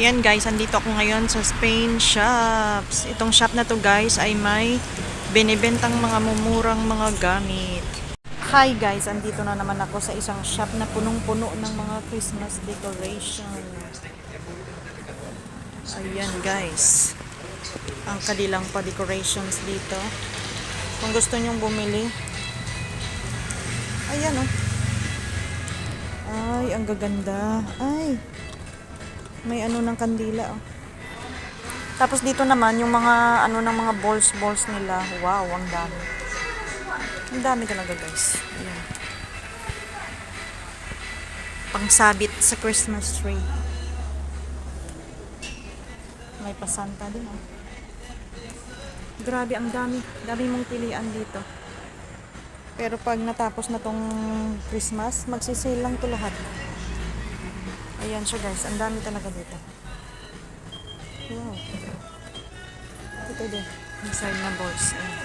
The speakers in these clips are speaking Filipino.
Ayan guys, andito ako ngayon sa Spain Shops. Itong shop na to guys ay may binibentang mga mumurang mga gamit. Hi guys, andito na naman ako sa isang shop na punong-puno ng mga Christmas decoration. Ayan guys, ang kanilang pa-decorations dito. Kung gusto nyong bumili, ayan oh. Ay, ang gaganda. Ay, may ano ng kandila oh. Tapos dito naman yung mga ano ng mga balls nila. Wow, ang dami. Ang dami talaga guys. Ayan. Pangsabit sa Christmas tree. May pasanta din oh. Grabe, ang dami. Dami mong pilian dito. Pero pag natapos na tong Christmas, magsisale lang to lahat. Ayan siya guys, ang dami talaga dito. Wow. Ito din, inside na balls. Ayan.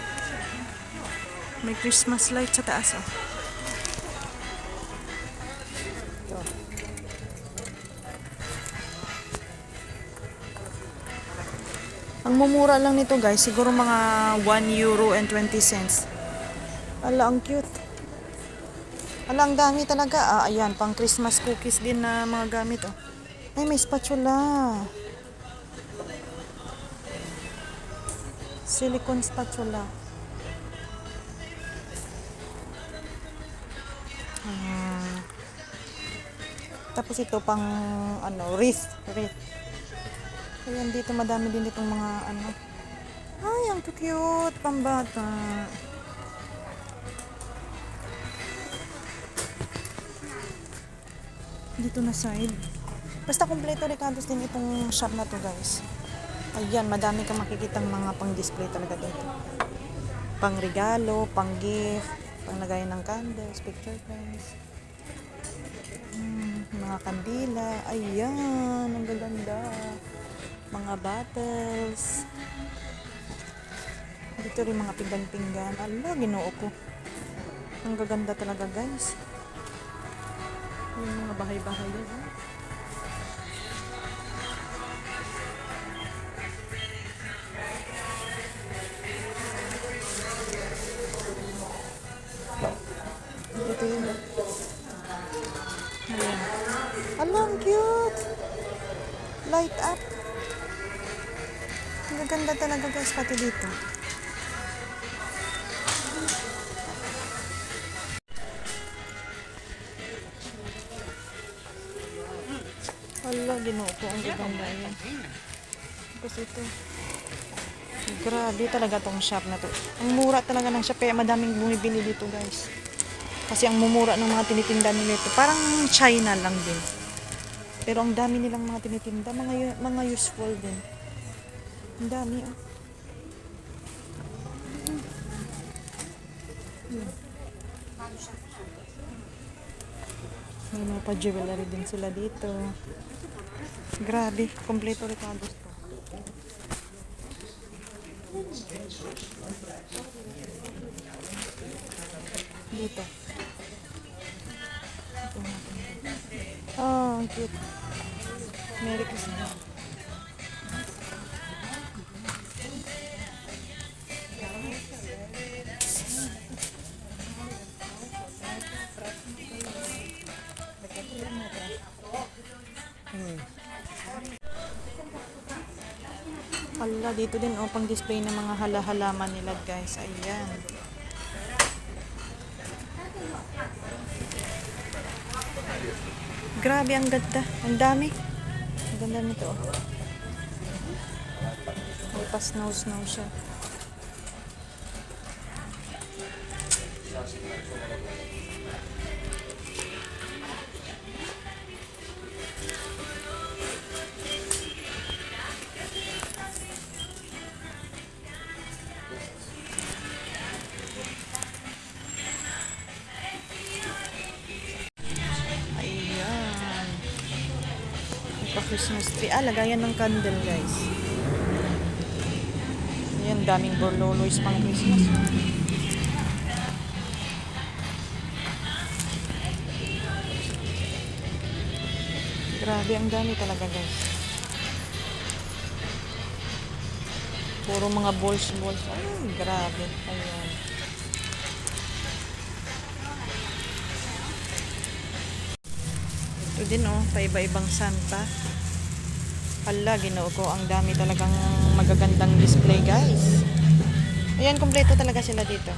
May Christmas light sa taas oh. Ito. Ang mumura lang nito guys, siguro mga €1.20. Ala, ang cute. Ala, ang dami talaga. Ayan, pang Christmas cookies din na mga gamit oh. Ay, may spatula. Silicone spatula. Tapos ito pang ano, wreath. Ayan, dito madami din itong mga ano. Ay, ang cute, pambata. Dito na side. Basta kompleto recados din itong shop na to guys. Ayan, madami kang makikitang mga pang-display talaga dito. Pang regalo, pang gift, pang lagayan ng candles, picture frames. Mga kandila. Ayan, ang gaganda. Mga bottles. Dito rin mga pinggan-pinggan. Ala, ginoo ko. Ang gaganda talaga guys. Yung mga bahay-bahay yun. Ito yun. Ayan. Ala, ang cute. Light up. Ang gaganda talaga guys pati dito. Ala, ginoo ko. Ang gaganda yan. Tapos ito. Grabe talaga tong shop na to. Ang mura talaga ng shop. Kaya madaming bumibili dito guys. Kasi ang mumura ng mga tinitinda nila ito. Parang China lang din. Pero ang dami nilang mga tinitinda. Mga useful din. Ang dami oh. May mga pa-jewelry din sila dito. Grabe, kompleto recados to. Dito. Oh, ang cute. Merry Christmas. Ala, dito din oh, pang display ng mga halaman nila guys. Ayan. Grabe, ang ganda. Ang dami. Ang ganda nito oh. May pa-snow siya. Christmas tree. Lagayan ng candle guys. Ayan, daming borloloys pang Christmas. Grabe, ang dami talaga guys. Puro mga balls. Ay, grabe. Ayun. Ito din oh, paiba-ibang santa. Hala, ginoo ko. Ang dami talagang magagandang display, guys. Ayan, kompleto talaga sila dito.